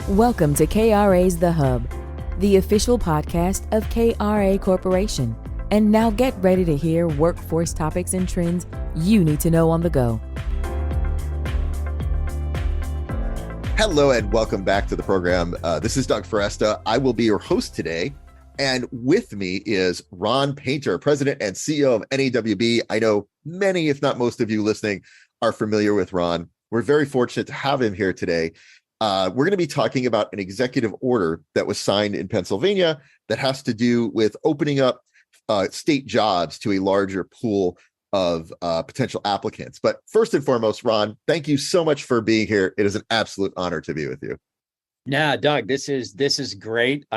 Welcome to KRA's The Hub, the official podcast of KRA Corporation. And now get ready to hear workforce topics and trends you need to know on the go. Hello and welcome back to the program. This is Doug Foresta. I will be your host today. And with me is Ron Painter, President and CEO of NAWB. I know many, if not most of you listening, are familiar with Ron. We're very fortunate to have him here today. We're going to be talking about an executive order that was signed in Pennsylvania that has to do with opening up state jobs to a larger pool of potential applicants. But first and foremost, Ron, thank you so much for being here. It is an absolute honor to be with you. Yeah, Doug, this is great.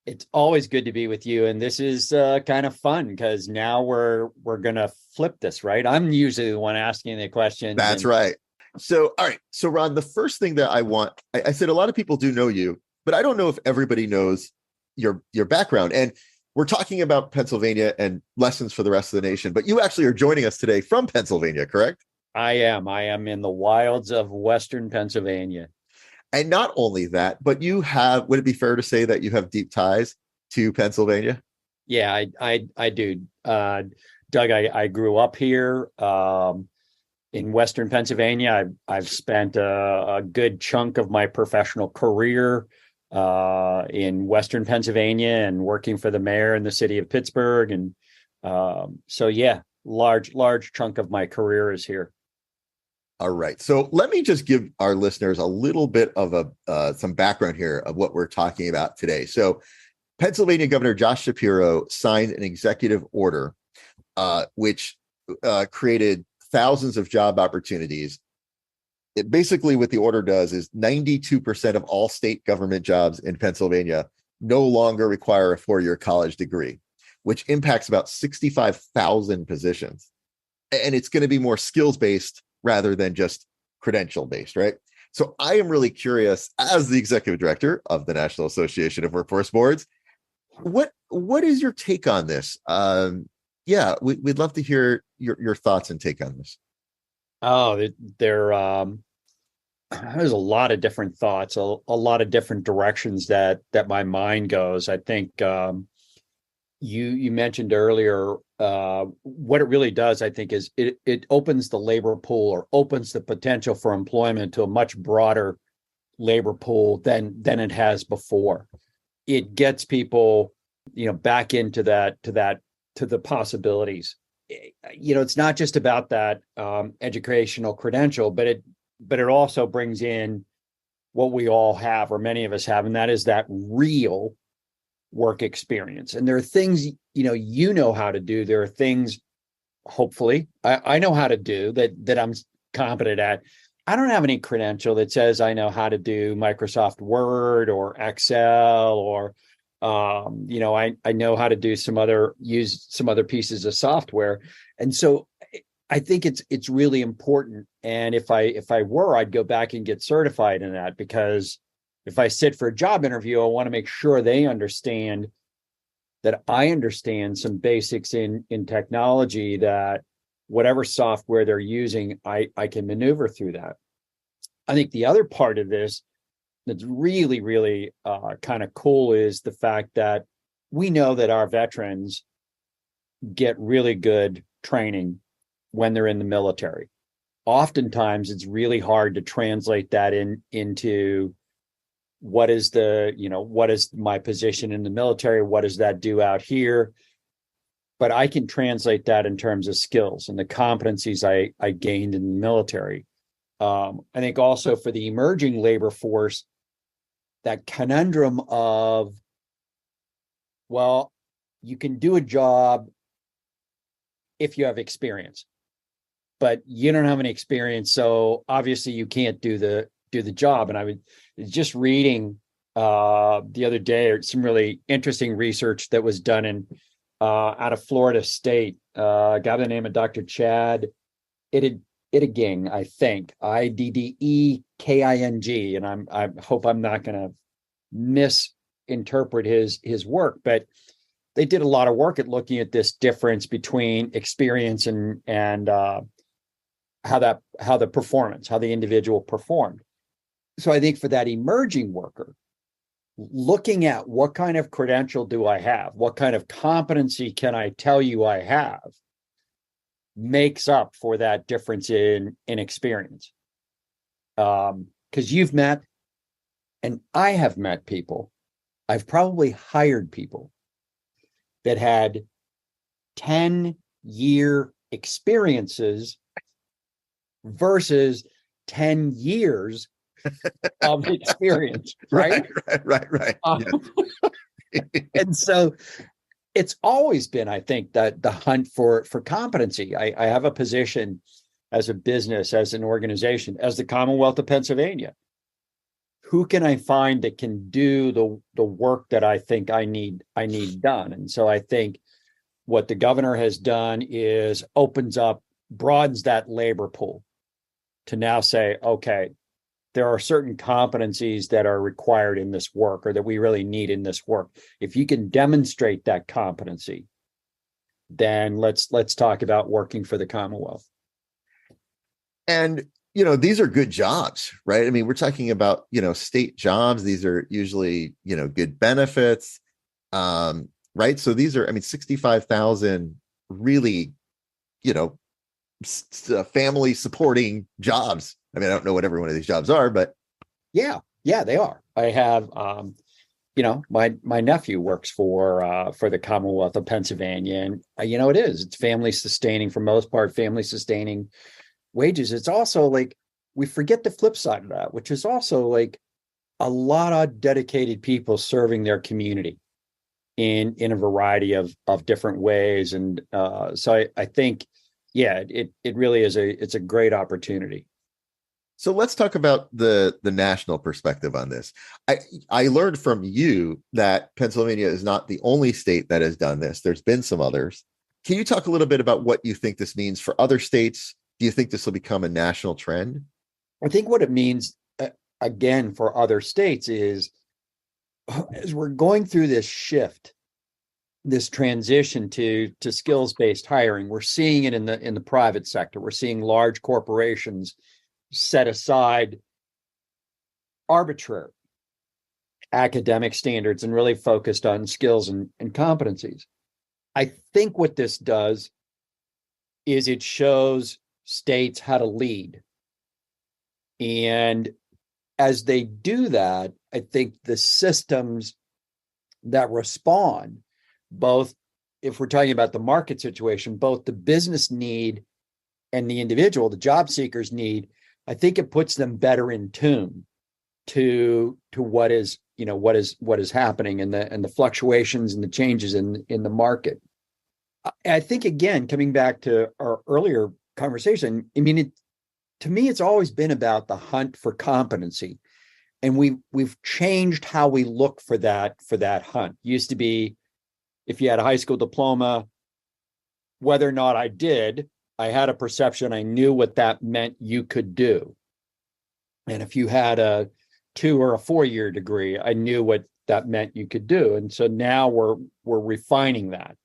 It's always good to be with you, and this is kind of fun because now we're gonna flip this, right? I'm usually the one asking the questions. That's right. So, all right. So, Ron, the first thing that I said a lot of people do know you, but I don't know if everybody knows your background. And we're talking about Pennsylvania and lessons for the rest of the nation, but you actually are joining us today from Pennsylvania, correct? I am in the wilds of Western Pennsylvania. And not only that, but would it be fair to say that you have deep ties to Pennsylvania? Yeah, I do. Doug, I grew up here in Western Pennsylvania. I've spent a good chunk of my professional career in Western Pennsylvania and working for the mayor in the city of Pittsburgh. And so, yeah, large chunk of my career is here. All right. So let me just give our listeners a little bit of some background here of what we're talking about today. So Pennsylvania Governor Josh Shapiro signed an executive order, which created thousands of job opportunities. It basically, what the order does is 92% of all state government jobs in Pennsylvania no longer require a four-year college degree, which impacts about 65,000 positions. And it's going to be more skills-based rather than just credential-based, right? So I am really curious, as the executive director of the National Association of Workforce Boards, what is your take on this? We'd love to hear your thoughts and take on this. Oh, there's a lot of different thoughts, a lot of different directions that my mind goes. I think you mentioned earlier what it really does, I think, is it opens the labor pool, or opens the potential for employment to a much broader labor pool than it has before. It gets people, back into to the possibilities. It's not just about that educational credential, but it also brings in what we all have, or many of us have, and that is that real work experience. And there are things, you know how to do. There are things, hopefully, I know how to do that I'm competent at. I don't have any credential that says I know how to do Microsoft Word or Excel, or I know how to do use some other pieces of software. And so I think it's really important. And if I were, I'd go back and get certified in that, because if I sit for a job interview, I want to make sure they understand that I understand some basics in technology, that whatever software they're using, I can maneuver through that. I think the other part of this that's really, really kind of cool is the fact that we know that our veterans get really good training when they're in the military. Oftentimes, it's really hard to translate that into what is my position in the military? What does that do out here? But I can translate that in terms of skills and the competencies I gained in the military. I think also for the emerging labor force, that conundrum of, well, you can do a job if you have experience, but you don't have any experience, so obviously you can't do the job. And I was just reading the other day some really interesting research that was done out of Florida State, a guy by the name of Dr. Chad Iddeking, I think, Iddeking, and I hope I'm not going to misinterpret his work, but they did a lot of work at looking at this difference between experience and how the individual performed. So I think for that emerging worker, looking at what kind of credential do I have? What kind of competency can I tell you I have makes up for that difference in experience. Because you've met, and I have met people, I've probably hired people that had 10-year experiences versus 10 years of experience, right? Right. And so it's always been, I think, that the hunt for competency. I have a position as a business, as an organization, as the Commonwealth of Pennsylvania. Who can I find that can do the work that I think I need done? And so I think what the governor has done is broadens that labor pool to now say, okay, there are certain competencies that are required in this work or that we really need in this work. If you can demonstrate that competency, then let's talk about working for the Commonwealth. And, these are good jobs, right? I mean, we're talking about, state jobs. These are usually, good benefits, right? So these are, 65,000 really, family supporting jobs. I don't know what every one of these jobs are, but yeah, they are. I have, my nephew works for the Commonwealth of Pennsylvania, and it's family sustaining, for most part, family sustaining wages. It's also like, we forget the flip side of that, which is also like a lot of dedicated people serving their community in a variety of different ways. And so I think, it really is it's a great opportunity. So let's talk about the national perspective on this. I learned from you that Pennsylvania is not the only state that has done this. There's been some others. Can you talk a little bit about what you think this means for other states? Do you think this will become a national trend? I think what it means, again, for other states is, as we're going through this shift, this transition to skills-based hiring, we're seeing it in the private sector. We're seeing large corporations set aside arbitrary academic standards and really focused on skills and competencies. I think what this does is it shows states how to lead. And as they do that, I think the systems that respond, both if we're talking about the market situation, both the business need and the individual, the job seekers need, I think it puts them better in tune to what is happening and the fluctuations and the changes in the market. I think, again, coming back to our earlier conversation, to me, it's always been about the hunt for competency, and we've changed how we look for that hunt. Used to be, if you had a high school diploma, whether or not I had a perception, I knew what that meant you could do. And if you had a 2 or a 4-year degree, I knew what that meant you could do. And so now we're refining that.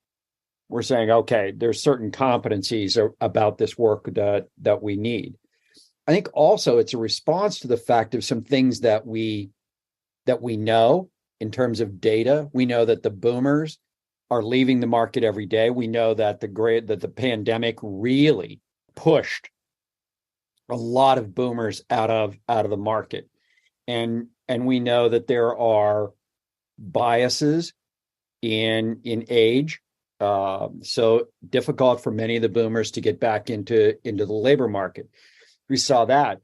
We're saying, okay, there's certain competencies about this work that we need. I think also it's a response to the fact of some things that we know in terms of data. We know that the boomers are leaving the market every day. We know that the pandemic really pushed a lot of boomers out of the market. And we know that there are biases in age. So difficult for many of the boomers to get back into the labor market. We saw that.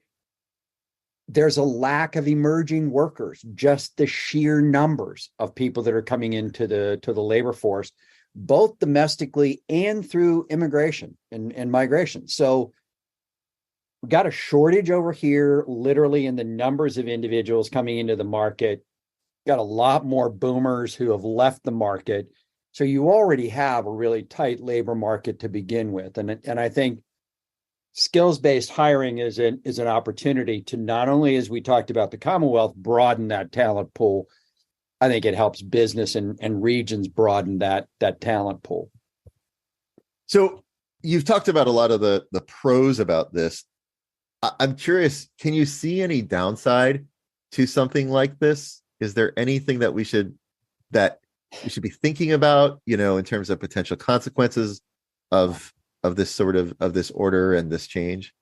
There's a lack of emerging workers, just the sheer numbers of people that are coming into the labor force, both domestically and through immigration and migration. So we've got a shortage over here, literally, in the numbers of individuals coming into the market. Got a lot more boomers who have left the market. So you already have a really tight labor market to begin with. And I think skills-based hiring is an opportunity to not only, as we talked about the Commonwealth, broaden that talent pool. I think it helps business and regions broaden that talent pool. So you've talked about a lot of the pros about this. I'm curious, can you see any downside to something like this? Is there anything that we should be thinking about, in terms of potential consequences of this order and this change?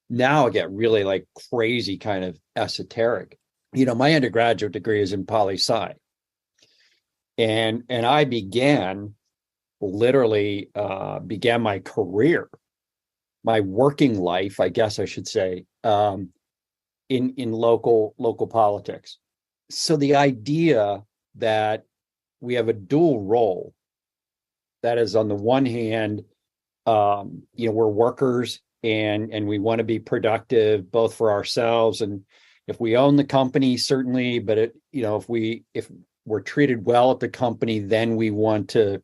Now I get really like crazy kind of esoteric. My undergraduate degree is in poli-sci. And I began my career, my working life, I guess I should say, in local politics. So the idea that we have a dual role, that is, on the one hand, we're workers and we want to be productive both for ourselves, and if we own the company, certainly, but if we're treated well at the company, then we want to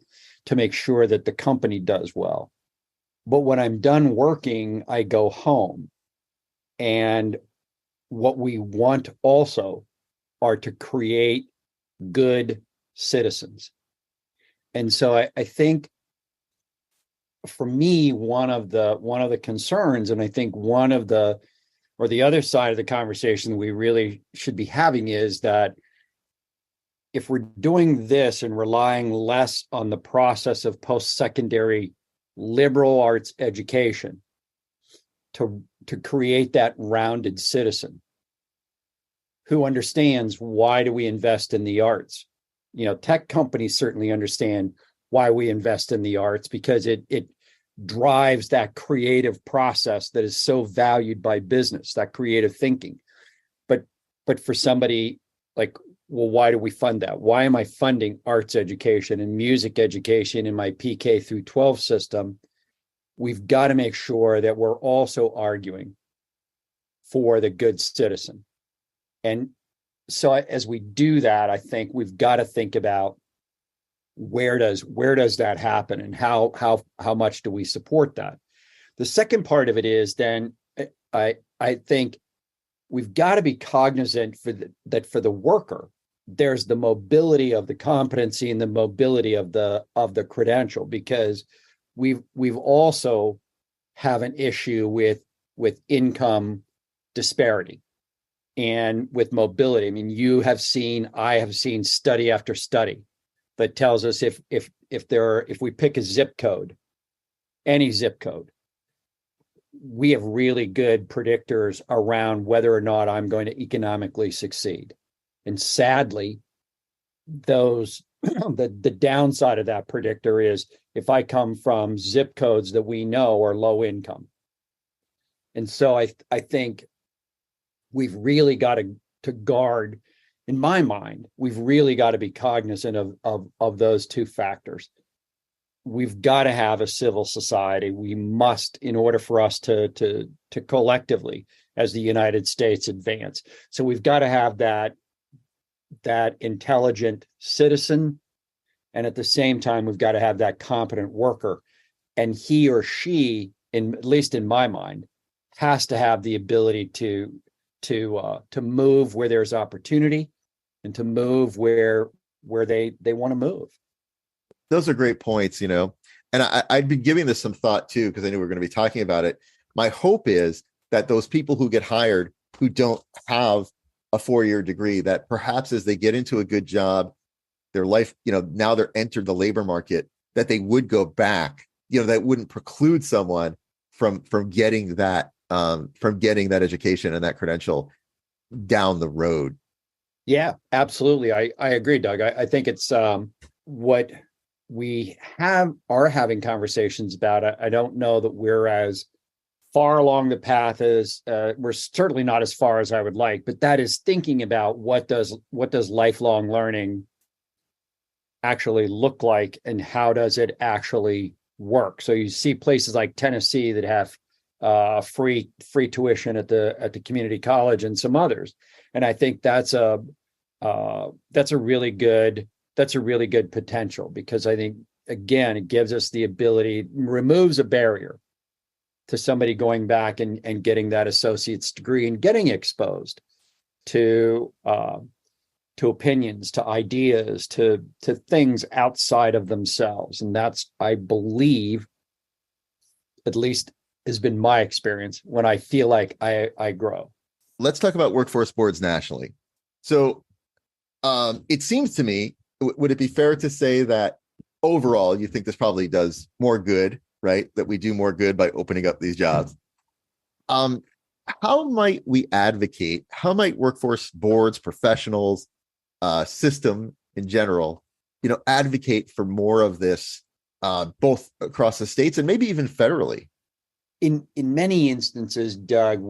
make sure that the company does well. But when I'm done working, I go home, and what we want also are to create good citizens. And so I think, for me, one of the concerns, and I think the other side of the conversation we really should be having, is that if we're doing this and relying less on the process of post-secondary liberal arts education to create that rounded citizen who understands, why do we invest in the arts? Tech companies certainly understand why we invest in the arts, because it drives that creative process that is so valued by business, that creative thinking. But for somebody like, well, why do we fund that? Why am I funding arts education and music education in my PK through 12 system? We've got to make sure that we're also arguing for the good citizen. And so as we do that, I think we've got to think about, where does that happen, and how much do we support that? The second part of it is, then, I think we've got to be cognizant that for the worker, there's the mobility of the competency and the mobility of the credential, because we've also have an issue with income disparity and with mobility. I mean, I have seen study after study that tells us if we pick a zip code, any zip code, we have really good predictors around whether or not I'm going to economically succeed. And sadly, the downside of that predictor is, if I come from zip codes that we know are low income. And so I think we've really got to guard. In my mind, we've really got to be cognizant of those two factors. We've got to have a civil society. We must, in order for us to collectively, as the United States, advance. So we've got to have that intelligent citizen, and at the same time, we've got to have that competent worker. And he or she, at least in my mind, has to have the ability to move where there's opportunity, and to move where they want to move. Those are great points, and I'd be giving this some thought too, because I knew we were going to be talking about it. My hope is that those people who get hired who don't have a 4-year degree, that perhaps as they get into a good job, their life, now they're entered the labor market, that they would go back, that wouldn't preclude someone from getting that education and that credential down the road. Yeah, absolutely. I agree, Doug. I think it's what we are having conversations about. I don't know that we're as far along the path as we're certainly not as far as I would like, but that is thinking about what does lifelong learning actually look like, and how does it actually work? So you see places like Tennessee that have free tuition at the community college, and some others. And I think that's a really good potential, because I think, again, it gives us the ability, removes a barrier to somebody going back and getting that associate's degree and getting exposed to opinions, to ideas, to things outside of themselves. And that's, I believe, at least has been my experience, when I feel like I grow. let's talk about workforce boards nationally. So it seems to me, would it be fair to say that overall, you think this probably does more good, right? That we do more good by opening up these jobs. How might we advocate? How might workforce boards, professionals, system in general, advocate for more of this, both across the states and maybe even federally? In many instances, Doug,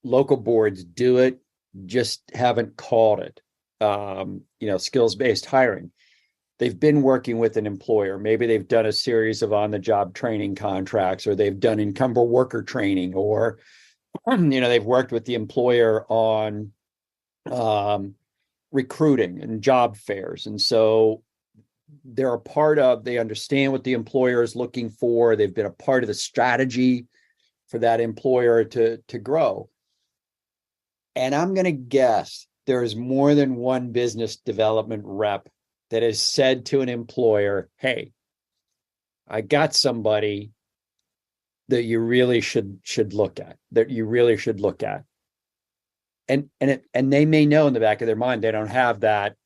local boards do it, just haven't called it, skills-based hiring. They've been working with an employer. Maybe they've done a series of on-the-job training contracts, or they've done incumbent worker training, or they've worked with the employer on recruiting and job fairs. And so they understand what the employer is looking for. They've been a part of the strategy for that employer to grow. And I'm going to guess there's more than one business development rep that has said to an employer, hey, I got somebody that you really should look at, And they may know in the back of their mind, they don't have that,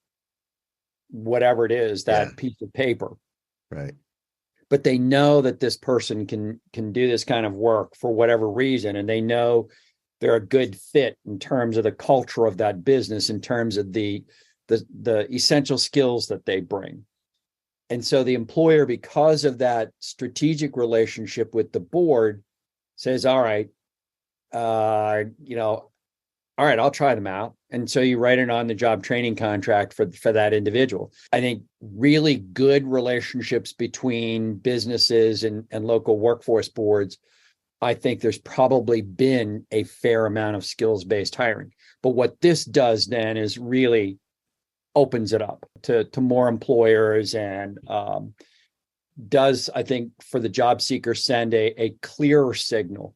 whatever it is, that piece of paper. Right. But they know that this person can do this kind of work for whatever reason. And they know they're a good fit in terms of the culture of that business, in terms of the essential skills that they bring. And so the employer, because of that strategic relationship with the board, says, all right, I'll try them out. And so you write an on-the-job training contract for that individual. I think really good relationships between businesses and local workforce boards, I think there's probably been a fair amount of skills-based hiring. But what this does then is really opens it up to more employers, and does, I think, for the job seeker, send a clearer signal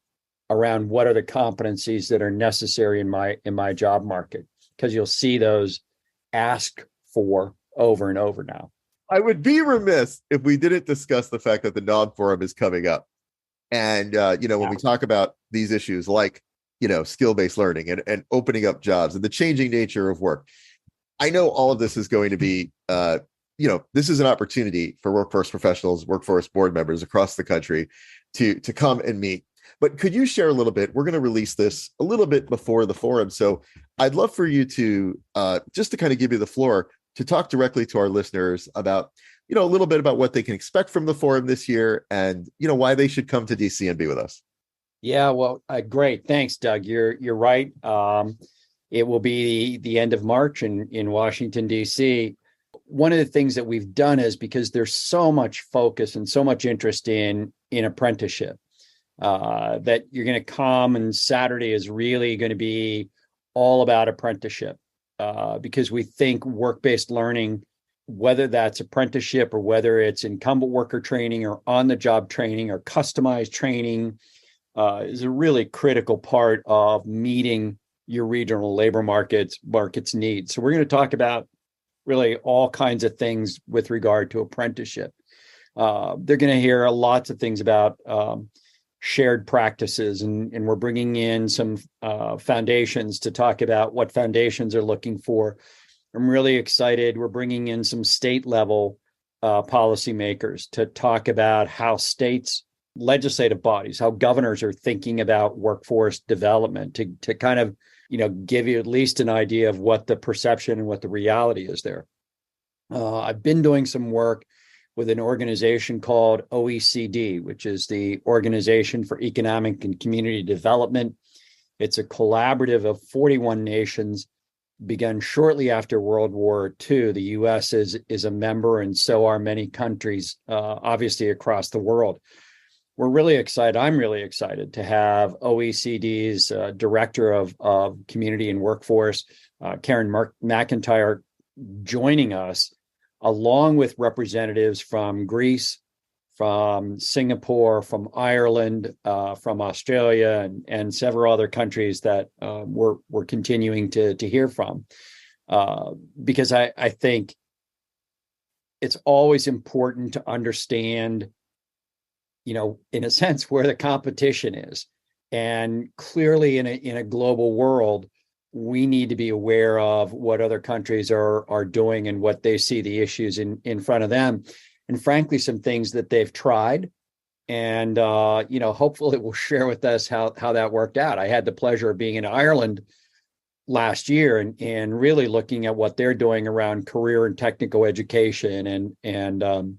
around what are the competencies that are necessary in my job market, because you'll see those asked for over and over now. I would be remiss if we didn't discuss the fact that the NAWB Forum is coming up. And, when we talk about these issues like, skill-based learning and opening up jobs and the changing nature of work, I know all of this is going to be, this is an opportunity for workforce professionals, workforce board members across the country to come and meet. But could you share a little bit? We're going to release this a little bit before the forum. So I'd love for you to just to kind of give you the floor to talk directly to our listeners about, a little bit about what they can expect from the forum this year, and, why they should come to DC and be with us. Yeah, well, great. Thanks, Doug. You're right. It will be the end of March in Washington, D.C. One of the things that we've done is, because there's so much focus and so much interest in apprenticeship, that you're going to come, and Saturday is really going to be all about apprenticeship, because we think work-based learning, whether that's apprenticeship or whether it's incumbent worker training or on-the-job training or customized training, is a really critical part of meeting your regional labor markets needs. So we're going to talk about really all kinds of things with regard to apprenticeship. They're going to hear lots of things about shared practices, and we're bringing in some foundations to talk about what foundations are looking for. I'm really excited. We're bringing in some state level policymakers to talk about how states, legislative bodies, how governors are thinking about workforce development, to kind of give you at least an idea of what the perception and what the reality is there. I've been doing some work with an organization called OECD, which is the Organization for Economic and Community Development. It's a collaborative of 41 nations, begun shortly after World War II. The U.S. is a member, and so are many countries, obviously, across the world. We're really excited. I'm really excited to have OECD's Director of Community and Workforce, Karen McIntyre, joining us, along with representatives from Greece, from Singapore, from Ireland, from Australia, and several other countries that we're continuing to hear from. Because I think it's always important to understand, in a sense, where the competition is. And clearly in a global world, we need to be aware of what other countries are doing and what they see the issues in front of them. And frankly, some things that they've tried. And, hopefully we'll share with us how that worked out. I had the pleasure of being in Ireland last year and really looking at what they're doing around career and technical education and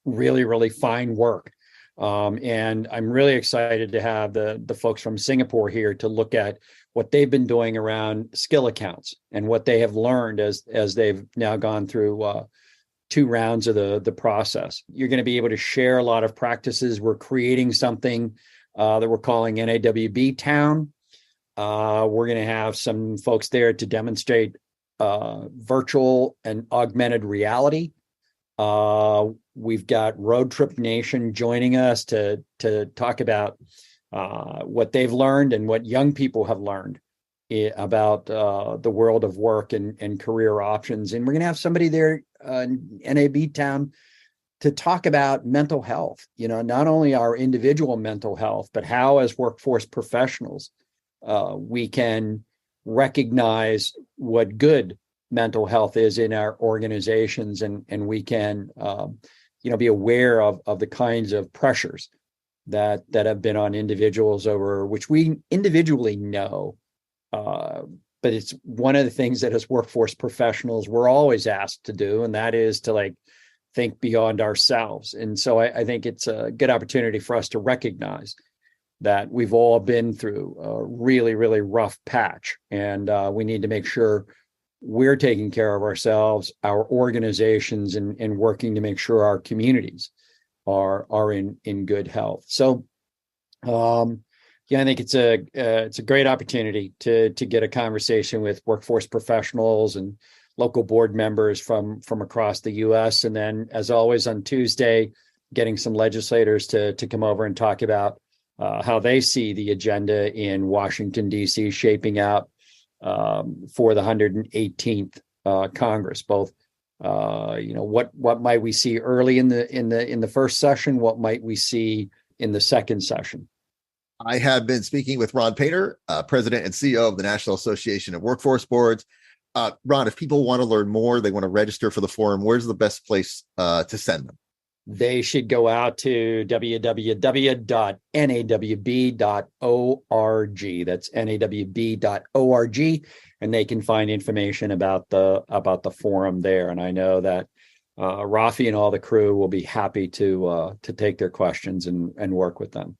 really, really fine work. And I'm really excited to have the folks from Singapore here to look at what they've been doing around skill accounts and what they have learned as they've now gone through 2 rounds of the process. You're going to be able to share a lot of practices. We're creating something that we're calling NAWB Town. We're going to have some folks there to demonstrate virtual and augmented reality. We've got Road Trip Nation joining us to talk about what they've learned and what young people have learned about the world of work and career options. And we're going to have somebody there in NAB Town to talk about mental health, not only our individual mental health, but how as workforce professionals, we can recognize what good mental health is in our organizations, and we can be aware of the kinds of pressures that have been on individuals over which we individually know, but it's one of the things that as workforce professionals we're always asked to do, and that is to think beyond ourselves. And so I think it's a good opportunity for us to recognize that we've all been through a really, really rough patch, and we need to make sure we're taking care of ourselves, our organizations, and working to make sure our communities are in good health. So, I think it's a great opportunity to get a conversation with workforce professionals and local board members from across the U.S. And then, as always, on Tuesday, getting some legislators to come over and talk about how they see the agenda in Washington, D.C. shaping out for the 118th Congress. Both, what might we see early in the first session? What might we see in the second session? I have been speaking with Ron Painter, President and CEO of the National Association of Workforce Boards. Ron, if people want to learn more, they want to register for the forum, where's the best place to send them? They should go out to www.nawb.org. That's nawb.org, and they can find information about the forum there. And I know that Rafi and all the crew will be happy to take their questions and work with them.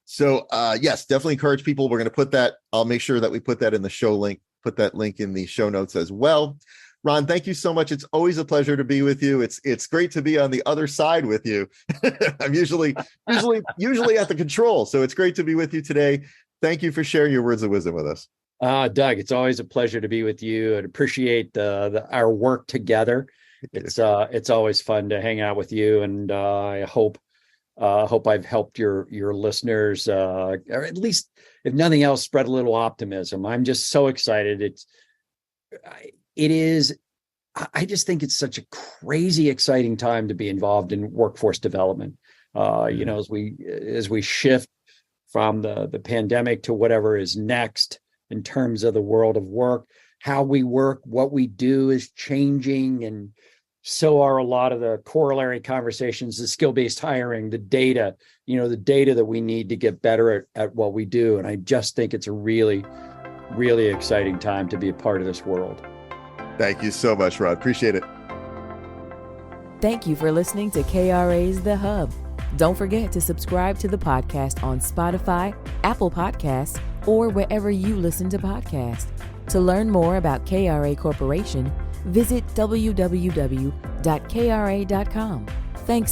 So yes, definitely encourage people. We're going to put that. I'll make sure that we put that in the show link. Put that link in the show notes as well. Ron, thank you so much. It's always a pleasure to be with you. It's great to be on the other side with you. I'm usually at the control, so it's great to be with you today. Thank you for sharing your words of wisdom with us. Doug, it's always a pleasure to be with you and appreciate our work together. It's always fun to hang out with you, and I hope I've helped your listeners, or at least, if nothing else, spread a little optimism. I'm just so excited. I just think it's such a crazy, exciting time to be involved in workforce development. As we shift from the pandemic to whatever is next in terms of the world of work, how we work, what we do is changing, and so are a lot of the corollary conversations, the skill-based hiring, the data that we need to get better at what we do. And I just think it's a really, really exciting time to be a part of this world. Thank you so much, Rod. Appreciate it. Thank you for listening to KRA's The Hub. Don't forget to subscribe to the podcast on Spotify, Apple Podcasts, or wherever you listen to podcasts. To learn more about KRA Corporation, visit www.kra.com. Thanks.